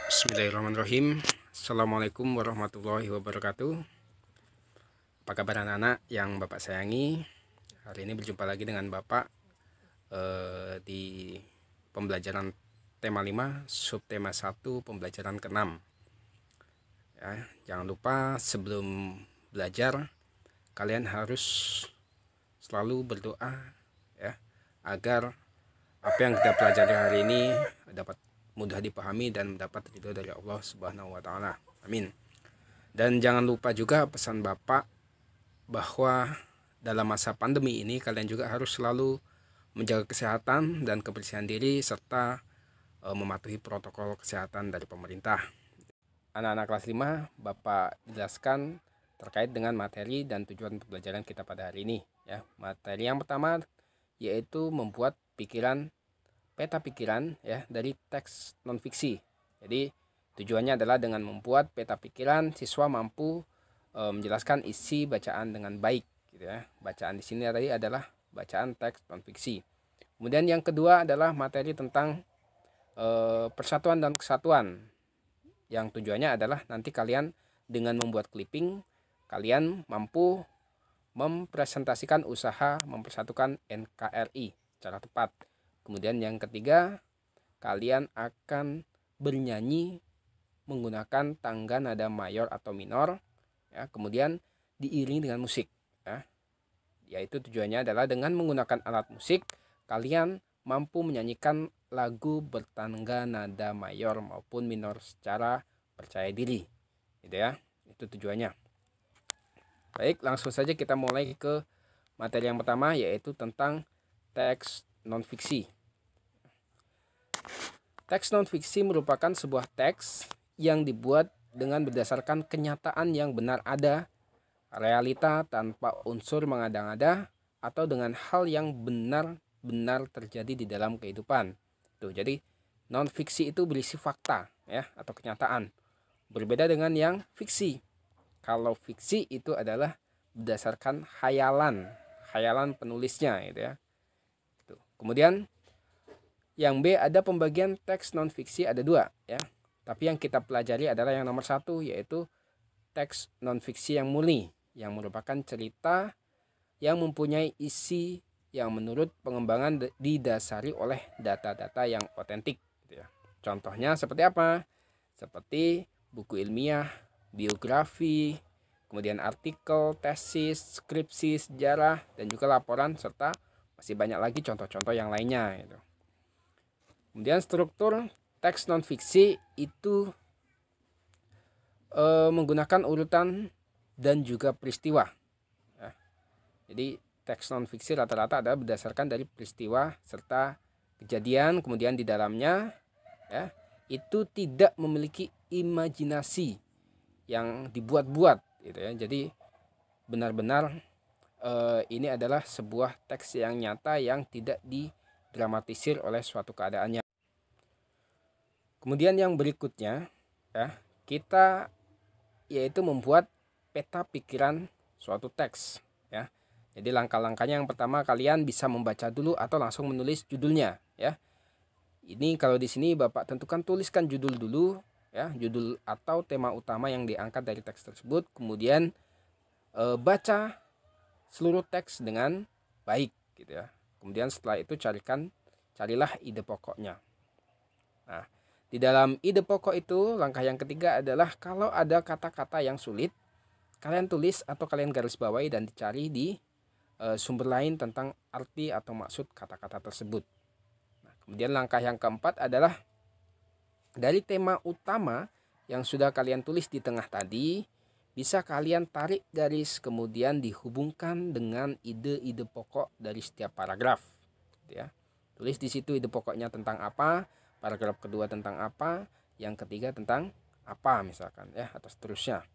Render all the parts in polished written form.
Bismillahirrahmanirrahim. Assalamualaikum warahmatullahi wabarakatuh. Apa kabar anak-anak yang Bapak sayangi? Hari ini berjumpa lagi dengan Bapak di pembelajaran tema 5, subtema 1, pembelajaran ke-6. Ya, jangan lupa sebelum belajar kalian harus selalu berdoa ya, agar apa yang kita pelajari hari ini dapat mudah dipahami dan mendapat ridho dari Allah Subhanahu wa taala. Amin. Dan jangan lupa juga pesan Bapak bahwa dalam masa pandemi ini kalian juga harus selalu menjaga kesehatan dan kebersihan diri serta mematuhi protokol kesehatan dari pemerintah. Anak-anak kelas 5, Bapak jelaskan terkait dengan materi dan tujuan pembelajaran kita pada hari ini ya. Materi yang pertama yaitu membuat peta pikiran ya dari teks non-fiksi. Jadi tujuannya adalah dengan membuat peta pikiran siswa mampu menjelaskan isi bacaan dengan baik gitu ya. Bacaan di sini tadi adalah bacaan teks non-fiksi. Kemudian yang kedua adalah materi tentang persatuan dan kesatuan. Yang tujuannya adalah nanti kalian dengan membuat clipping kalian mampu mempresentasikan usaha mempersatukan NKRI secara tepat. Kemudian yang ketiga, kalian akan bernyanyi menggunakan tangga nada mayor atau minor ya, kemudian diiringi dengan musik ya. Yaitu tujuannya adalah dengan menggunakan alat musik kalian mampu menyanyikan lagu bertangga nada mayor maupun minor secara percaya diri gitu ya. Itu tujuannya. Baik, langsung saja kita mulai ke materi yang pertama yaitu tentang teks non-fiksi. Teks non-fiksi merupakan sebuah teks yang dibuat dengan berdasarkan kenyataan yang benar ada, realita tanpa unsur mengada-ngada, atau dengan hal yang benar-benar terjadi di dalam kehidupan. Tuh, jadi non-fiksi itu berisi fakta ya atau kenyataan. Berbeda dengan yang fiksi. Kalau fiksi itu adalah berdasarkan hayalan penulisnya gitu ya. Tuh. Kemudian yang B ada pembagian teks non-fiksi ada dua ya. Tapi yang kita pelajari adalah yang nomor 1 yaitu teks non-fiksi yang murni yang merupakan cerita yang mempunyai isi yang menurut pengembangan didasari oleh data-data yang otentik gitu ya. Contohnya seperti apa? Seperti buku ilmiah, biografi, kemudian artikel, tesis, skripsi, sejarah, dan juga laporan serta masih banyak lagi contoh-contoh yang lainnya gitu. Kemudian struktur teks non-fiksi itu menggunakan urutan dan juga peristiwa. Ya. Jadi teks non-fiksi rata-rata adalah berdasarkan dari peristiwa serta kejadian, kemudian di dalamnya ya, itu tidak memiliki imajinasi yang dibuat-buat gitu ya. Jadi benar-benar ini adalah sebuah teks yang nyata yang tidak didramatisir oleh suatu keadaannya. Kemudian yang berikutnya ya, kita yaitu membuat peta pikiran suatu teks ya. Jadi langkah-langkahnya yang pertama kalian bisa membaca dulu atau langsung menulis judulnya ya. Ini kalau di sini Bapak tentukan tuliskan judul dulu ya, judul atau tema utama yang diangkat dari teks tersebut, kemudian baca seluruh teks dengan baik gitu ya. Kemudian setelah itu carilah ide pokoknya. Nah, di dalam ide pokok itu langkah yang ketiga adalah kalau ada kata-kata yang sulit, kalian tulis atau kalian garis bawahi dan dicari di sumber lain tentang arti atau maksud kata-kata tersebut. Nah, kemudian langkah yang keempat adalah dari tema utama yang sudah kalian tulis di tengah tadi, bisa kalian tarik garis kemudian dihubungkan dengan ide-ide pokok dari setiap paragraf. Gitu ya. Tulis di situ ide pokoknya tentang apa, paragraf kedua tentang apa, yang ketiga tentang apa misalkan ya, atau seterusnya.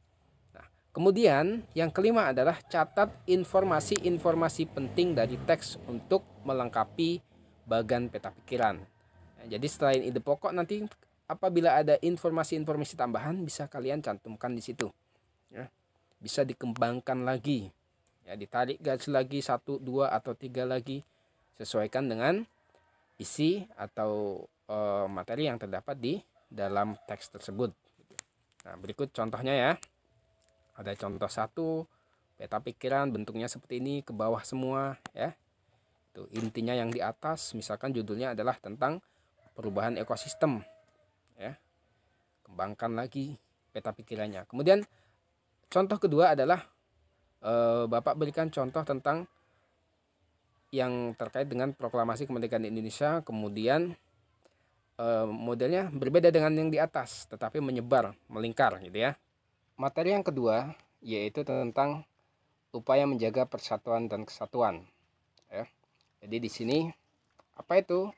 Nah, kemudian yang kelima adalah catat informasi-informasi penting dari teks untuk melengkapi bagan peta pikiran. Nah, jadi selain ide pokok nanti apabila ada informasi-informasi tambahan bisa kalian cantumkan di situ. Ya, bisa dikembangkan lagi. Ya, ditarik garis lagi 1, 2 atau 3 lagi sesuaikan dengan isi atau materi yang terdapat di dalam teks tersebut. Nah, berikut contohnya ya. Ada contoh 1, peta pikiran bentuknya seperti ini, ke bawah semua ya. Itu intinya yang di atas, misalkan judulnya adalah tentang perubahan ekosistem ya. Kembangkan lagi peta pikirannya. Kemudian contoh kedua adalah Bapak berikan contoh tentang yang terkait dengan proklamasi kemerdekaan Indonesia, kemudian modelnya berbeda dengan yang di atas, tetapi menyebar, melingkar gitu ya. Materi yang kedua yaitu tentang upaya menjaga persatuan dan kesatuan. Ya. Jadi di sini apa itu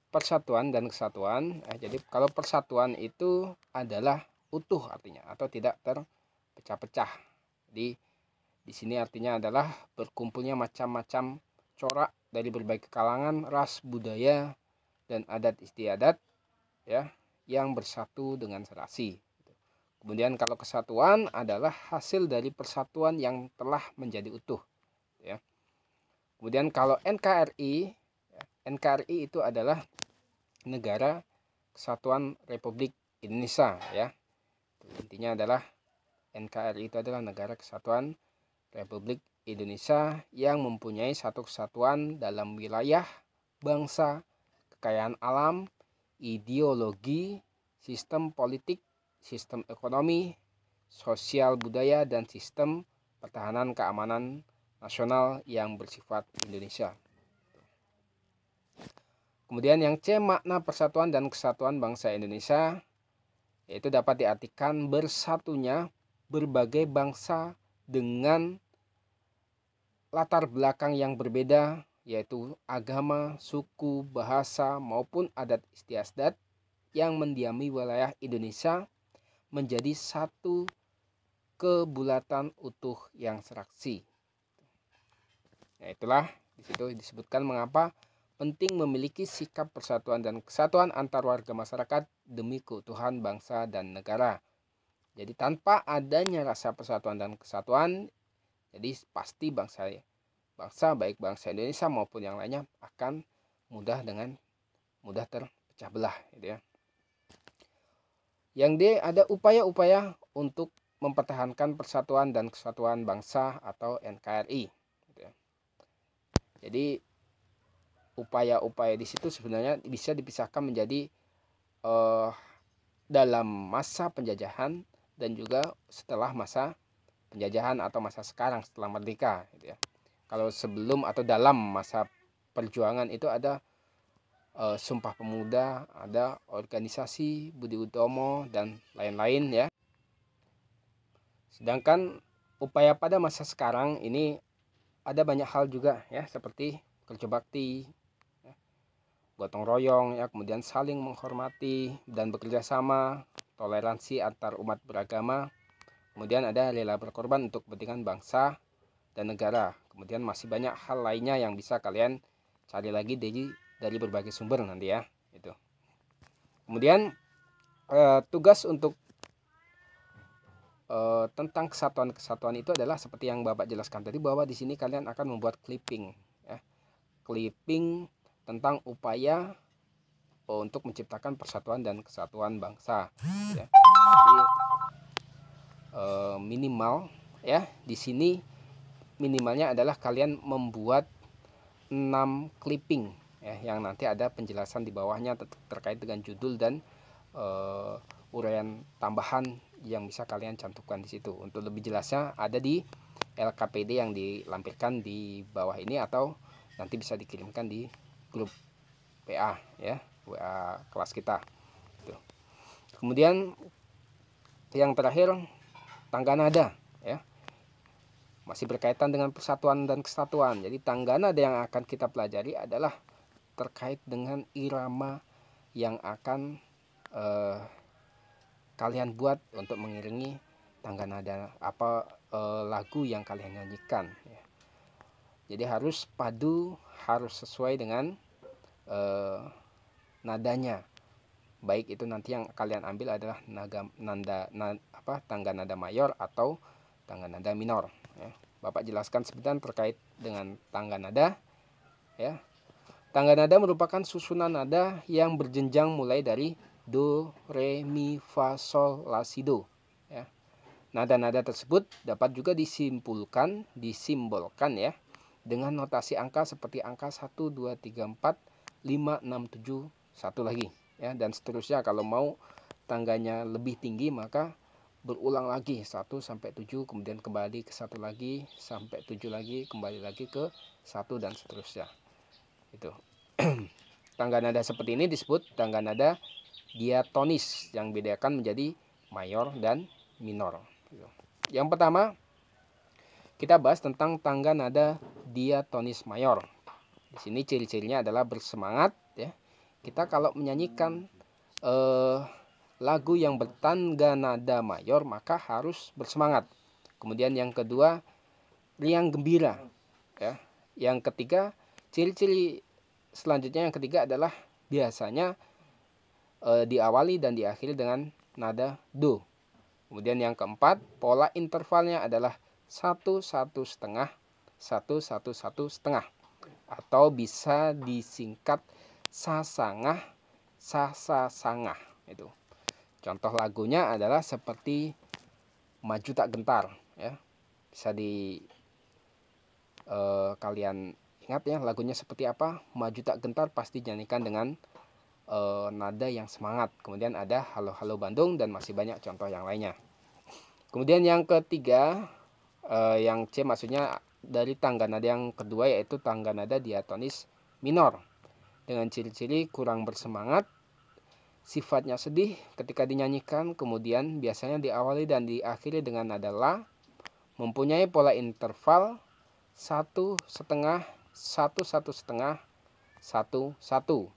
persatuan dan kesatuan? Jadi kalau persatuan itu adalah utuh artinya atau tidak terpecah-pecah. Jadi di sini artinya adalah berkumpulnya macam-macam corak dari berbagai kalangan, ras, budaya, dan adat istiadat ya yang bersatu dengan serasi. Kemudian kalau kesatuan adalah hasil dari persatuan yang telah menjadi utuh ya. Kemudian kalau NKRI, NKRI itu adalah Negara Kesatuan Republik Indonesia ya. Intinya adalah NKRI itu adalah Negara Kesatuan Republik Indonesia yang mempunyai satu kesatuan dalam wilayah, bangsa, kekayaan alam, ideologi, sistem politik, sistem ekonomi, sosial budaya, dan sistem pertahanan keamanan nasional yang bersifat Indonesia. Kemudian yang C, makna persatuan dan kesatuan bangsa Indonesia, yaitu dapat diartikan bersatunya berbagai bangsa dengan latar belakang yang berbeda, yaitu agama, suku, bahasa, maupun adat istiadat yang mendiami wilayah Indonesia menjadi satu kebulatan utuh yang seraksi. Nah, itulah di situ disebutkan mengapa penting memiliki sikap persatuan dan kesatuan antar warga masyarakat demi keutuhan bangsa dan negara. Jadi tanpa adanya rasa persatuan dan kesatuan, jadi pasti bangsa baik bangsa Indonesia maupun yang lainnya akan mudah terpecah belah gitu ya. Yang D, ada upaya-upaya untuk mempertahankan persatuan dan kesatuan bangsa atau NKRI. Jadi upaya-upaya di situ sebenarnya bisa dipisahkan menjadi dalam masa penjajahan dan juga setelah masa penjajahan atau masa sekarang setelah merdeka. Gitu ya. Kalau sebelum atau dalam masa perjuangan itu ada Sumpah Pemuda, ada organisasi Budi Utomo dan lain-lain ya. Sedangkan upaya pada masa sekarang ini ada banyak hal juga ya, seperti kerja bakti, ya, gotong royong ya, kemudian saling menghormati dan bekerja sama, toleransi antar umat beragama, kemudian ada rela berkorban untuk kepentingan bangsa dan negara. Kemudian masih banyak hal lainnya yang bisa kalian cari lagi dari berbagai sumber nanti ya itu. Kemudian tugas untuk tentang kesatuan itu adalah seperti yang Bapak jelaskan tadi, bahwa di sini kalian akan membuat clipping ya. Clipping tentang upaya untuk menciptakan persatuan dan kesatuan bangsa ya. Jadi minimal ya, di sini minimalnya adalah kalian membuat 6 clipping ya, yang nanti ada penjelasan di bawahnya terkait dengan judul dan uraian tambahan yang bisa kalian cantumkan di situ. Untuk lebih jelasnya ada di LKPD yang dilampirkan di bawah ini, atau nanti bisa dikirimkan di grup WA ya, WA kelas kita. Kemudian yang terakhir, tangga nada ya. Masih berkaitan dengan persatuan dan kesatuan. Jadi tangga nada yang akan kita pelajari adalah terkait dengan irama yang akan kalian buat untuk mengiringi tangga nada lagu yang kalian nyanyikan ya. Jadi harus padu, harus sesuai dengan nadanya. Baik itu nanti yang kalian ambil adalah tangga nada mayor atau tangga nada minor ya. Bapak jelaskan sebentar terkait dengan tangga nada ya. Tangga nada merupakan susunan nada yang berjenjang mulai dari do, re, mi, fa, sol, la, si, do. Ya. Nada-nada tersebut dapat juga disimbolkan ya dengan notasi angka seperti angka 1, 2, 3, 4, 5, 6, 7, 1 lagi ya, dan seterusnya. Kalau mau tangganya lebih tinggi maka berulang lagi 1 sampai 7, kemudian kembali ke 1 lagi sampai 7 lagi, kembali lagi ke 1 dan seterusnya. Itu. Tangga nada seperti ini disebut tangga nada diatonis yang bedakan menjadi mayor dan minor. Yang pertama kita bahas tentang tangga nada diatonis mayor. Di sini ciri-cirinya adalah bersemangat ya. Kita kalau menyanyikan lagu yang bertangga nada mayor maka harus bersemangat. Kemudian yang kedua, riang gembira ya. Yang ketiga, ciri-ciri selanjutnya yang ketiga adalah biasanya diawali dan diakhiri dengan nada do. Kemudian yang keempat, pola intervalnya adalah 1, 1 setengah, 1, 1, 1 setengah, atau bisa disingkat sasangah, sasasangah. Itu. Contoh lagunya adalah seperti Maju Tak Gentar ya. Bisa kalian ingat ya lagunya seperti apa? Maju Tak Gentar pasti dinyanyikan dengan nada yang semangat. Kemudian ada Halo Halo Bandung dan masih banyak contoh yang lainnya. Kemudian yang ketiga, yang C maksudnya dari tangga nada yang kedua, yaitu tangga nada diatonis minor dengan ciri-ciri kurang bersemangat, sifatnya sedih ketika dinyanyikan, kemudian biasanya diawali dan diakhiri dengan nada la, mempunyai pola interval 1 setengah, 1, 1 setengah, 1, 1.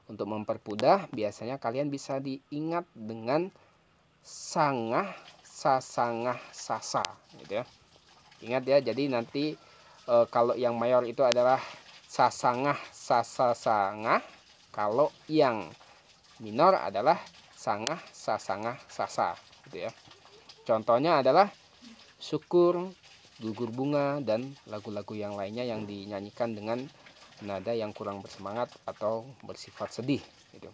Untuk mempermudah biasanya kalian bisa diingat dengan sangah, sasangah, sasa gitu ya. Ingat ya, jadi nanti kalau yang mayor itu adalah sasangah, sasasangah. Kalau yang minor adalah sangah, sasangah, sasa gitu ya. Contohnya adalah Syukur, Gugur Bunga, dan lagu-lagu yang lainnya yang dinyanyikan dengan nada yang kurang bersemangat atau bersifat sedih gitu.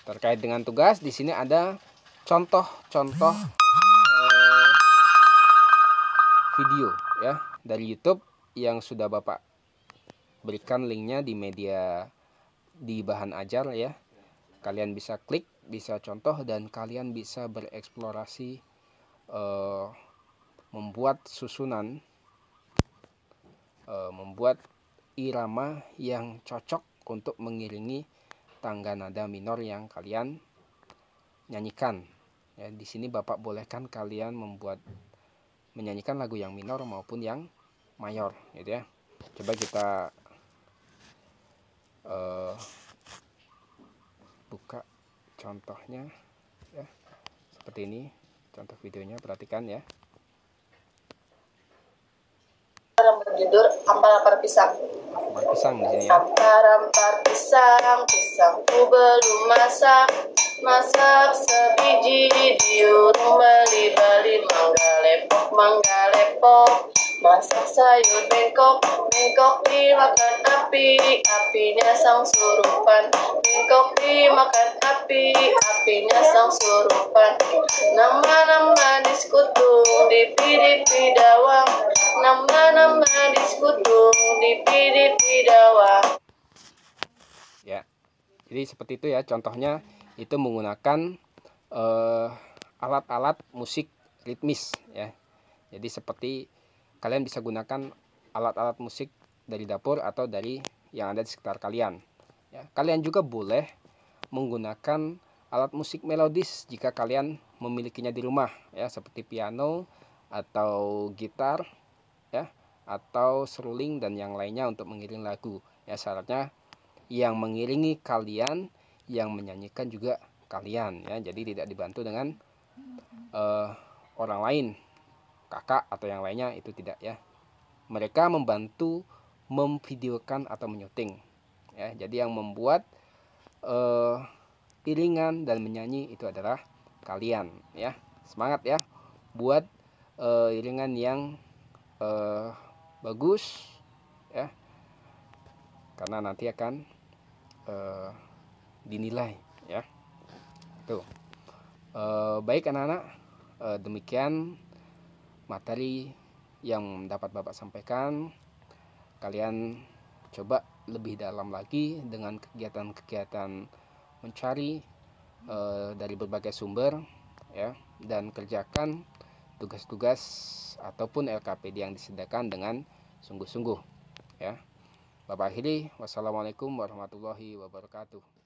Terkait dengan tugas, di sini ada contoh-contoh video ya dari YouTube yang sudah Bapak berikan linknya di media di bahan ajar ya. Kalian bisa klik, bisa contoh, dan kalian bisa bereksplorasi membuat susunan, membuat irama yang cocok untuk mengiringi tangga nada minor yang kalian nyanyikan. Ya, di sini Bapak bolehkan kalian menyanyikan lagu yang minor maupun yang mayor, gitu ya. Coba kita buka contohnya, ya, seperti ini contoh videonya, perhatikan ya. Berjudul Ampar-ampar Pisang. Ampar pisang di sini ya. Ampar-ampar pisang, pisangku belum masak. Masak sebiji diurung beli-beli, mangga lepok. Masak sayur bengkok, bengkok dimakan api, apinya sang surupan. Bengkok dimakan api, apinya sang surupan. Nama-nama diskutung, dipi dawang. Nama-nama diskutung, dipi dawang. Ya, jadi seperti itu ya contohnya. Itu menggunakan alat-alat musik ritmis ya. Jadi seperti kalian bisa gunakan alat-alat musik dari dapur atau dari yang ada di sekitar kalian ya. Kalian juga boleh menggunakan alat musik melodis jika kalian memilikinya di rumah ya, seperti piano atau gitar ya, atau seruling dan yang lainnya untuk mengiring lagu ya. Syaratnya yang mengiringi kalian, yang menyanyikan juga kalian ya. Jadi tidak dibantu dengan orang lain, kakak atau yang lainnya, itu tidak ya. Mereka membantu memvideokan atau menyuting ya. Jadi yang membuat iringan dan menyanyi itu adalah kalian ya. Semangat ya buat iringan yang bagus ya, karena nanti akan dinilai ya. wabarakatuh. Baik anak-anak, demikian materi yang dapat Bapak sampaikan. Kalian coba lebih dalam lagi dengan kegiatan-kegiatan mencari dari berbagai sumber ya, dan kerjakan tugas-tugas ataupun LKPD yang disediakan dengan sungguh-sungguh ya. Bapak akhiri, wassalamualaikum warahmatullahi wabarakatuh.